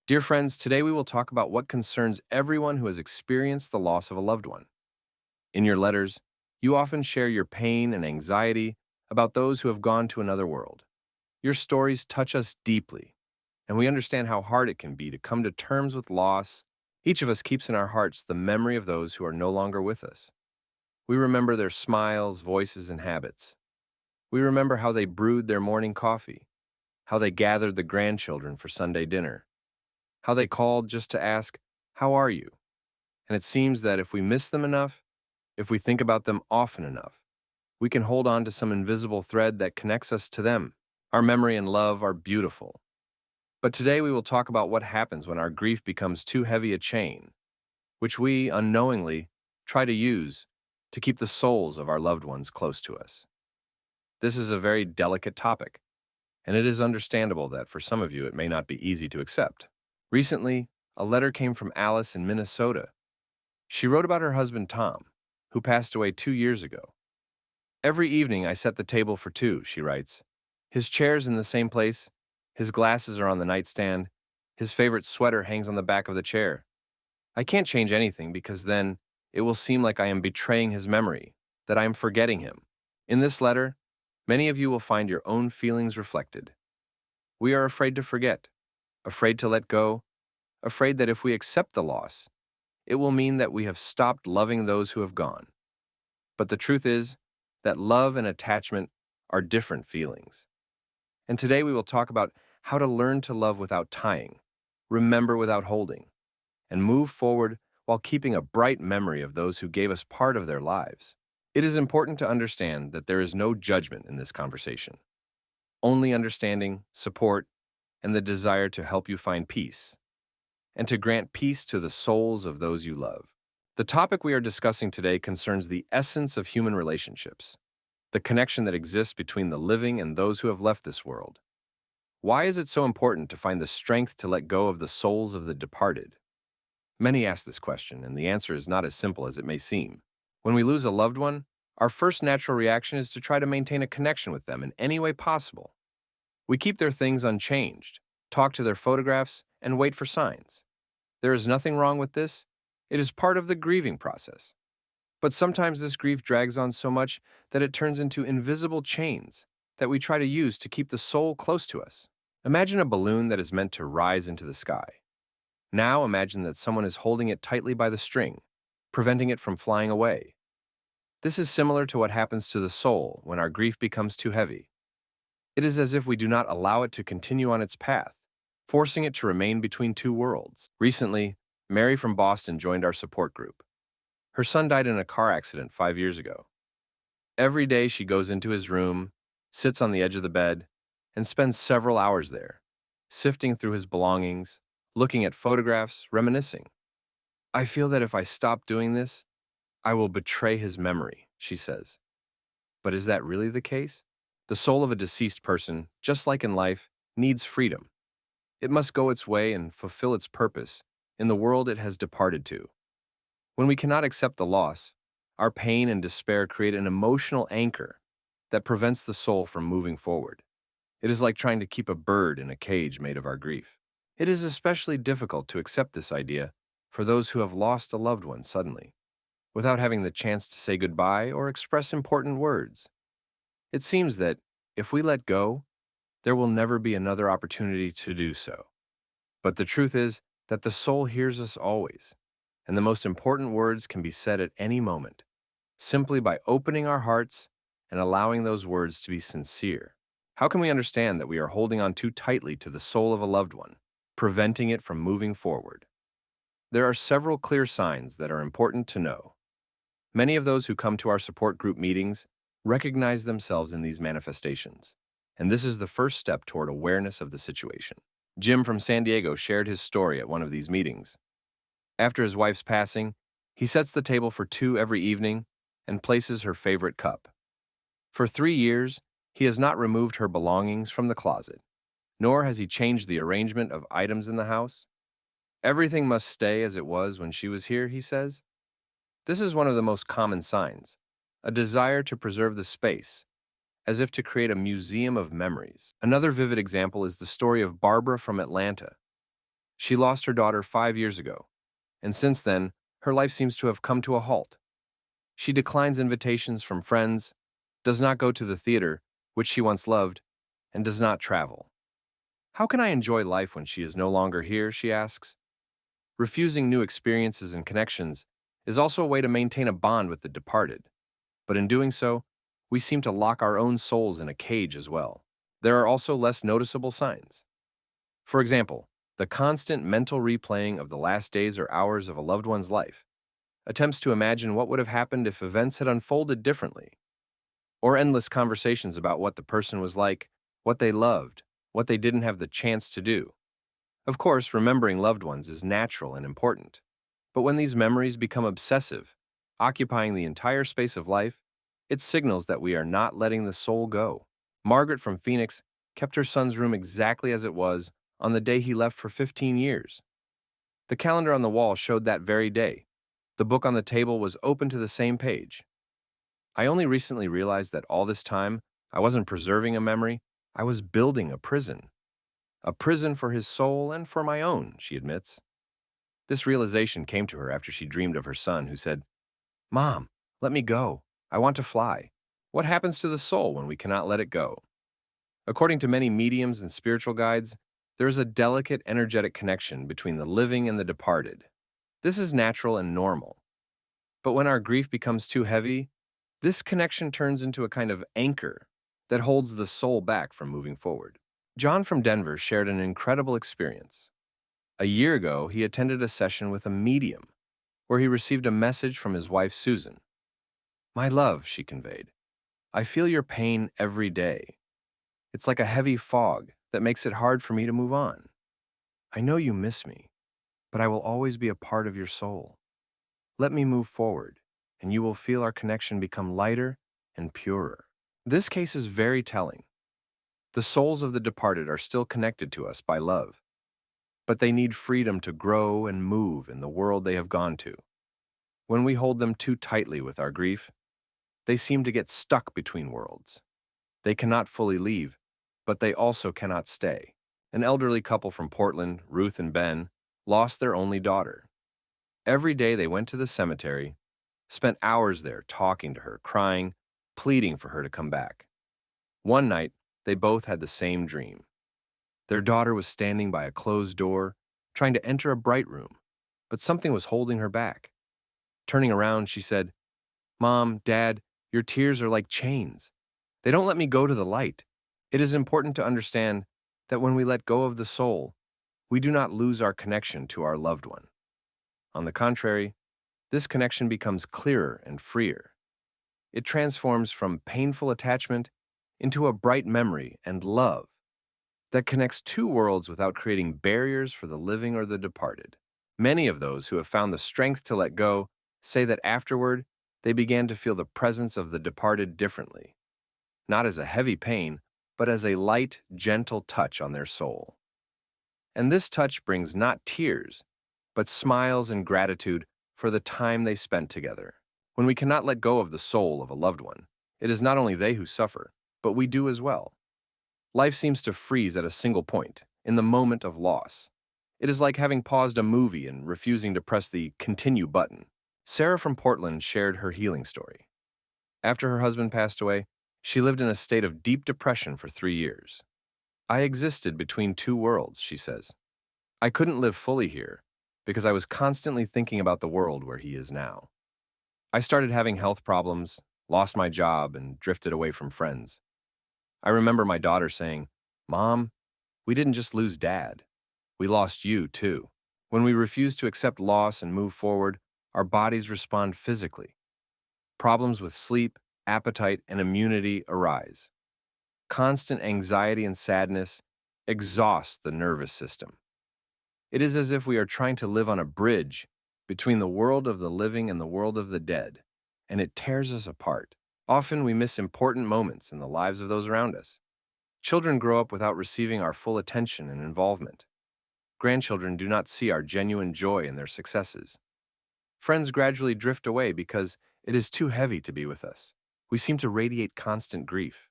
Dear friends, today we will talk about what concerns everyone who has experienced the loss of a loved one. In your letters, you often share your pain and anxiety about those who have gone to another world. Your stories touch us deeply, and we understand how hard it can be to come to terms with loss. Each of us keeps in our hearts the memory of those who are no longer with us. We remember their smiles, voices, and habits. We remember how they brewed their morning coffee, how they gathered the grandchildren for Sunday dinner, how they called just to ask, "How are you?" And it seems that if we miss them enough, if we think about them often enough, we can hold on to some invisible thread that connects us to them. Our memory and love are beautiful. But today we will talk about what happens when our grief becomes too heavy a chain, which we, unknowingly, try to use to keep the souls of our loved ones close to us. This is a very delicate topic, and it is understandable that for some of you it may not be easy to accept. Recently, a letter came from Alice in Minnesota. She wrote about her husband Tom, who passed away 2 years ago. "Every evening I set the table for two," she writes. "His chair's in the same place, his glasses are on the nightstand, his favorite sweater hangs on the back of the chair. I can't change anything because then it will seem like I am betraying his memory, that I am forgetting him." In this letter, many of you will find your own feelings reflected. We are afraid to forget, afraid to let go, afraid that if we accept the loss, it will mean that we have stopped loving those who have gone. But the truth is that love and attachment are different feelings. And today we will talk about how to learn to love without tying, remember without holding, and move forward while keeping a bright memory of those who gave us part of their lives. It is important to understand that there is no judgment in this conversation, only understanding, support, and the desire to help you find peace, and to grant peace to the souls of those you love. The topic we are discussing today concerns the essence of human relationships, the connection that exists between the living and those who have left this world. Why is it so important to find the strength to let go of the souls of the departed? Many ask this question, and the answer is not as simple as it may seem. When we lose a loved one, our first natural reaction is to try to maintain a connection with them in any way possible. We keep their things unchanged, talk to their photographs, and wait for signs. There is nothing wrong with this. It is part of the grieving process. But sometimes this grief drags on so much that it turns into invisible chains that we try to use to keep the soul close to us. Imagine a balloon that is meant to rise into the sky. Now imagine that someone is holding it tightly by the string, preventing it from flying away. This is similar to what happens to the soul when our grief becomes too heavy. It is as if we do not allow it to continue on its path, forcing it to remain between two worlds. Recently, Mary from Boston joined our support group. Her son died in a car accident 5 years ago. Every day she goes into his room, sits on the edge of the bed, and spends several hours there, sifting through his belongings, looking at photographs, reminiscing. "I feel that if I stop doing this, I will betray his memory," she says. But is that really the case? The soul of a deceased person, just like in life, needs freedom. It must go its way and fulfill its purpose in the world it has departed to. When we cannot accept the loss, our pain and despair create an emotional anchor that prevents the soul from moving forward. It is like trying to keep a bird in a cage made of our grief. It is especially difficult to accept this idea for those who have lost a loved one suddenly, without having the chance to say goodbye or express important words. It seems that if we let go, there will never be another opportunity to do so. But the truth is that the soul hears us always, and the most important words can be said at any moment, simply by opening our hearts and allowing those words to be sincere. How can we understand that we are holding on too tightly to the soul of a loved one, preventing it from moving forward? There are several clear signs that are important to know. Many of those who come to our support group meetings recognize themselves in these manifestations, and this is the first step toward awareness of the situation. Jim from San Diego shared his story at one of these meetings. After his wife's passing, he sets the table for two every evening and places her favorite cup. For 3 years, he has not removed her belongings from the closet, nor has he changed the arrangement of items in the house. "Everything must stay as it was when she was here," he says. This is one of the most common signs, a desire to preserve the space, as if to create a museum of memories. Another vivid example is the story of Barbara from Atlanta. She lost her daughter 5 years ago, and since then, her life seems to have come to a halt. She declines invitations from friends, does not go to the theater, which she once loved, and does not travel. How can I enjoy life when she is no longer here, she asks. Refusing new experiences and connections is also a way to maintain a bond with the departed, but in doing so, we seem to lock our own souls in a cage as well. There are also less noticeable signs. For example, the constant mental replaying of the last days or hours of a loved one's life, attempts to imagine what would have happened if events had unfolded differently, or endless conversations about what the person was like, what they loved, what they didn't have the chance to do. Of course, remembering loved ones is natural and important, but when these memories become obsessive, occupying the entire space of life, it signals that we are not letting the soul go. Margaret from Phoenix kept her son's room exactly as it was on the day he left for 15 years. The calendar on the wall showed that very day. The book on the table was open to the same page. I only recently realized that all this time, I wasn't preserving a memory, I was building a prison. A prison for his soul and for my own, she admits. This realization came to her after she dreamed of her son, who said, "Mom, let me go. I want to fly." What happens to the soul when we cannot let it go? According to many mediums and spiritual guides, there is a delicate energetic connection between the living and the departed. This is natural and normal. But when our grief becomes too heavy, this connection turns into a kind of anchor that holds the soul back from moving forward. John from Denver shared an incredible experience. A year ago, he attended a session with a medium where he received a message from his wife, Susan. "My love," she conveyed, "I feel your pain every day. It's like a heavy fog that makes it hard for me to move on. I know you miss me, but I will always be a part of your soul. Let me move forward, and you will feel our connection become lighter and purer." This case is very telling. The souls of the departed are still connected to us by love, but they need freedom to grow and move in the world they have gone to. When we hold them too tightly with our grief, they seem to get stuck between worlds. They cannot fully leave, but they also cannot stay. An elderly couple from Portland, Ruth and Ben, lost their only daughter. Every day they went to the cemetery, spent hours there talking to her, crying, pleading for her to come back. One night, they both had the same dream. Their daughter was standing by a closed door, trying to enter a bright room, but something was holding her back. Turning around, she said, "Mom, Dad, your tears are like chains. They don't let me go to the light." It is important to understand that when we let go of the soul, we do not lose our connection to our loved one. On the contrary, this connection becomes clearer and freer. It transforms from painful attachment into a bright memory and love that connects two worlds without creating barriers for the living or the departed. Many of those who have found the strength to let go say that afterward, they began to feel the presence of the departed differently, not as a heavy pain, but as a light, gentle touch on their soul. And this touch brings not tears, but smiles and gratitude for the time they spent together. When we cannot let go of the soul of a loved one, it is not only they who suffer, but we do as well. Life seems to freeze at a single point, in the moment of loss. It is like having paused a movie and refusing to press the continue button. Sarah from Portland shared her healing story. After her husband passed away, she lived in a state of deep depression for 3 years. "I existed between two worlds," she says. "I couldn't live fully here because I was constantly thinking about the world where he is now. I started having health problems, lost my job, and drifted away from friends. I remember my daughter saying, 'Mom, we didn't just lose Dad. We lost you, too.' When we refuse to accept loss and move forward, our bodies respond physically. Problems with sleep, appetite, and immunity arise. Constant anxiety and sadness exhaust the nervous system. It is as if we are trying to live on a bridge between the world of the living and the world of the dead, and it tears us apart. Often we miss important moments in the lives of those around us. Children grow up without receiving our full attention and involvement. Grandchildren do not see our genuine joy in their successes. Friends gradually drift away because it is too heavy to be with us. We seem to radiate constant grief.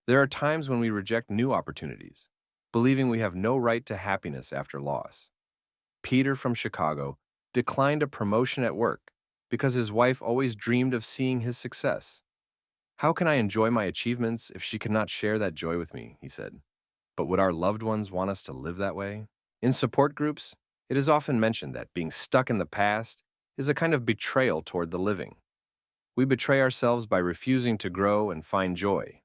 There are times when we reject new opportunities, believing we have no right to happiness after loss. Peter from Chicago declined a promotion at work because his wife always dreamed of seeing his success. How can I enjoy my achievements if she cannot share that joy with me? He said. But would our loved ones want us to live that way? In support groups, it is often mentioned that being stuck in the past is a kind of betrayal toward the living. We betray ourselves by refusing to grow and find joy.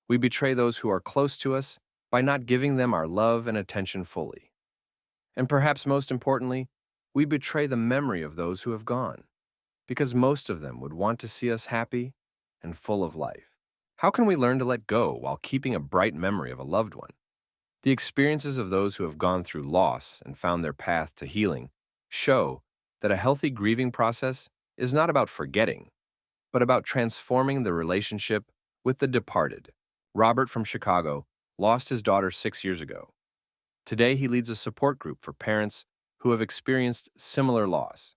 We betray those who are close to us by not giving them our love and attention fully. And perhaps most importantly, we betray the memory of those who have gone, because most of them would want to see us happy and full of life. How can we learn to let go while keeping a bright memory of a loved one? The experiences of those who have gone through loss and found their path to healing show that a healthy grieving process is not about forgetting, but about transforming the relationship with the departed. Robert from Chicago lost his daughter 6 years ago. Today, he leads a support group for parents who have experienced similar loss.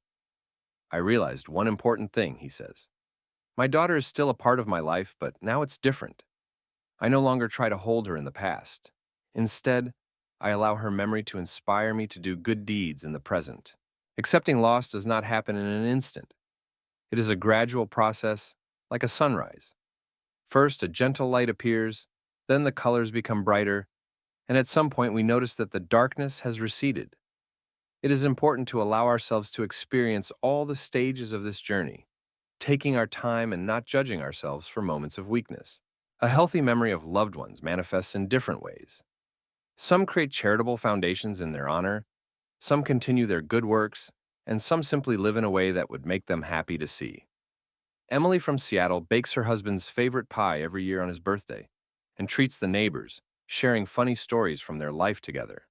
I realized one important thing, he says. My daughter is still a part of my life, but now it's different. I no longer try to hold her in the past. Instead, I allow her memory to inspire me to do good deeds in the present. Accepting loss does not happen in an instant. It is a gradual process, like a sunrise. First, a gentle light appears, then the colors become brighter, and at some point we notice that the darkness has receded. It is important to allow ourselves to experience all the stages of this journey, taking our time and not judging ourselves for moments of weakness. A healthy memory of loved ones manifests in different ways. Some create charitable foundations in their honor, some continue their good works, and some simply live in a way that would make them happy to see. Emily from Seattle bakes her husband's favorite pie every year on his birthday and treats the neighbors, sharing funny stories from their life together.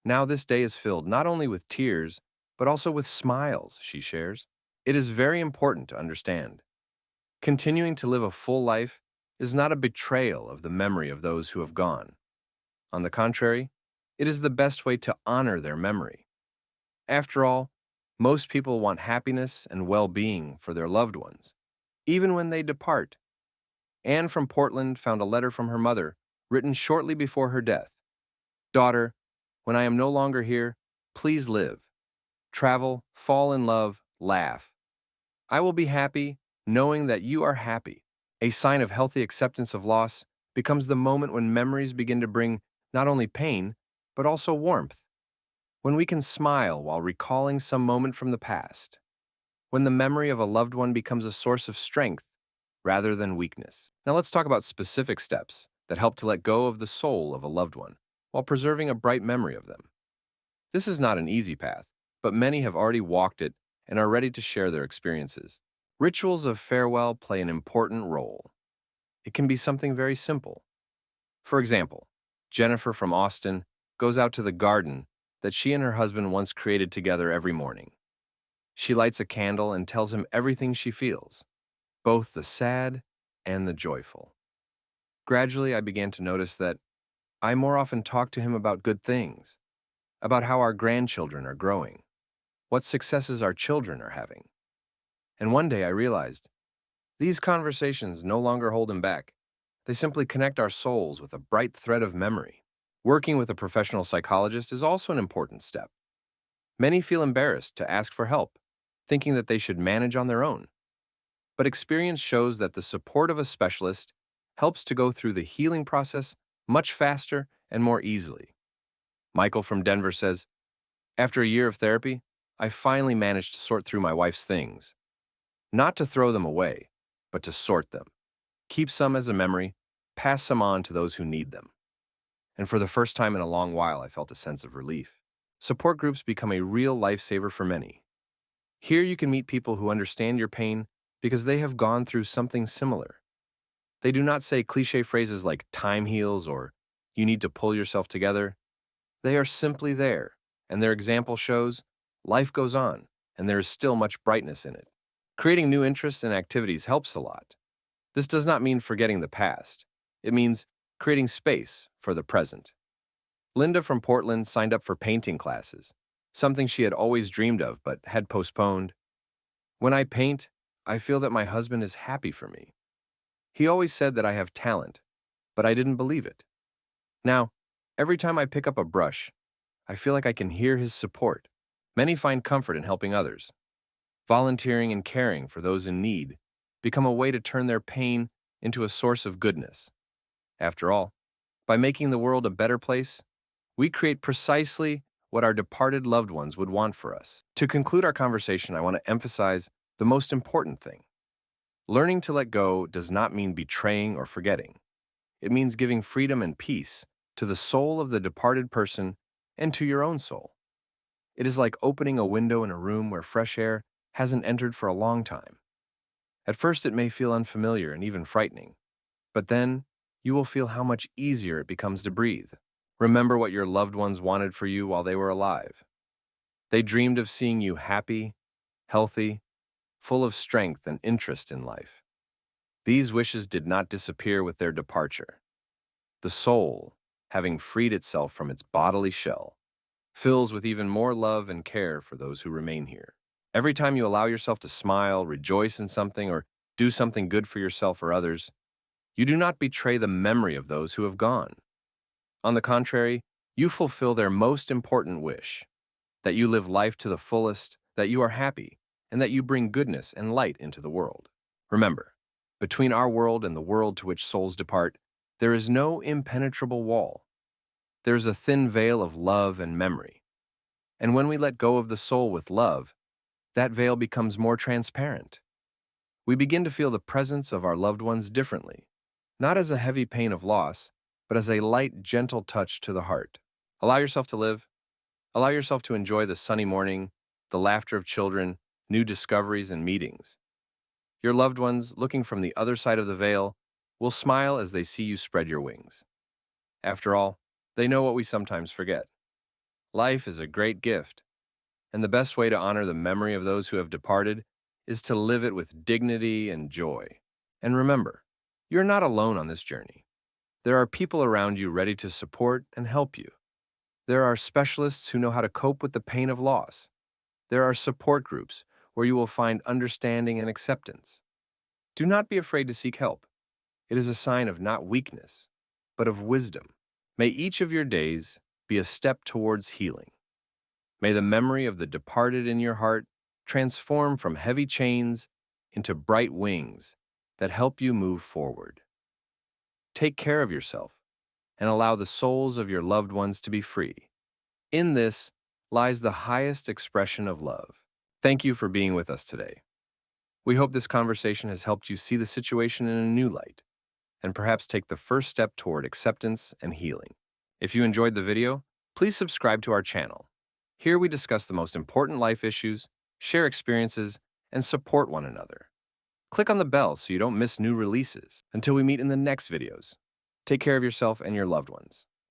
Now this day is filled not only with tears, but also with smiles, she shares. It is very important to understand. Continuing to live a full life is not a betrayal of the memory of those who have gone. On the contrary, it is the best way to honor their memory. After all, most people want happiness and well-being for their loved ones, even when they depart. Anne from Portland found a letter from her mother, written shortly before her death. Daughter, when I am no longer here, please live. Travel, fall in love, laugh. I will be happy knowing that you are happy. A sign of healthy acceptance of loss becomes the moment when memories begin to bring not only pain, but also warmth. When we can smile while recalling some moment from the past. When the memory of a loved one becomes a source of strength rather than weakness. Now let's talk about specific steps that help to let go of the soul of a loved one while preserving a bright memory of them. This is not an easy path, but many have already walked it and are ready to share their experiences. Rituals of farewell play an important role. It can be something very simple. For example, Jennifer from Austin goes out to the garden that she and her husband once created together every morning. She lights a candle and tells him everything she feels, both the sad and the joyful. Gradually, I began to notice that I more often talk to him about good things, about how our grandchildren are growing, what successes our children are having. And one day I realized these conversations no longer hold him back. They simply connect our souls with a bright thread of memory. Working with a professional psychologist is also an important step. Many feel embarrassed to ask for help, thinking that they should manage on their own. But experience shows that the support of a specialist helps to go through the healing process much faster and more easily. Michael from Denver says, after a year of therapy, I finally managed to sort through my wife's things. Not to throw them away, but to sort them. Keep some as a memory, pass some on to those who need them. And for the first time in a long while, I felt a sense of relief. Support groups become a real lifesaver for many. Here you can meet people who understand your pain because they have gone through something similar. They do not say cliché phrases like time heals or you need to pull yourself together. They are simply there, and their example shows life goes on, and there is still much brightness in it. Creating new interests and activities helps a lot. This does not mean forgetting the past. It means creating space for the present. Linda from Portland signed up for painting classes, something she had always dreamed of but had postponed. When I paint, I feel that my husband is happy for me. He always said that I have talent, but I didn't believe it. Now, every time I pick up a brush, I feel like I can hear his support. Many find comfort in helping others. Volunteering and caring for those in need become a way to turn their pain into a source of goodness. After all, by making the world a better place, we create precisely what our departed loved ones would want for us. To conclude our conversation, I want to emphasize the most important thing. Learning to let go does not mean betraying or forgetting. It means giving freedom and peace to the soul of the departed person and to your own soul. It is like opening a window in a room where fresh air hasn't entered for a long time. At first, it may feel unfamiliar and even frightening, but then you will feel how much easier it becomes to breathe. Remember what your loved ones wanted for you while they were alive. They dreamed of seeing you happy, healthy, full of strength and interest in life. These wishes did not disappear with their departure. The soul, having freed itself from its bodily shell, fills with even more love and care for those who remain here. Every time you allow yourself to smile, rejoice in something, or do something good for yourself or others, you do not betray the memory of those who have gone. On the contrary, you fulfill their most important wish, that you live life to the fullest, that you are happy, and that you bring goodness and light into the world. Remember, between our world and the world to which souls depart, there is no impenetrable wall. There is a thin veil of love and memory. And when we let go of the soul with love, that veil becomes more transparent. We begin to feel the presence of our loved ones differently, not as a heavy pain of loss, but as a light, gentle touch to the heart. Allow yourself to live. Allow yourself to enjoy the sunny morning, the laughter of children, new discoveries and meetings. Your loved ones, looking from the other side of the veil, will smile as they see you spread your wings. After all, they know what we sometimes forget. Life is a great gift, and the best way to honor the memory of those who have departed is to live it with dignity and joy. And remember, you're not alone on this journey. There are people around you ready to support and help you. There are specialists who know how to cope with the pain of loss. There are support groups where you will find understanding and acceptance. Do not be afraid to seek help. It is a sign of not weakness, but of wisdom. May each of your days be a step towards healing. May the memory of the departed in your heart transform from heavy chains into bright wings that help you move forward. Take care of yourself and allow the souls of your loved ones to be free. In this lies the highest expression of love. Thank you for being with us today. We hope this conversation has helped you see the situation in a new light and perhaps take the first step toward acceptance and healing. If you enjoyed the video, please subscribe to our channel. Here we discuss the most important life issues, share experiences, and support one another. Click on the bell so you don't miss new releases. Until we meet in the next videos, take care of yourself and your loved ones.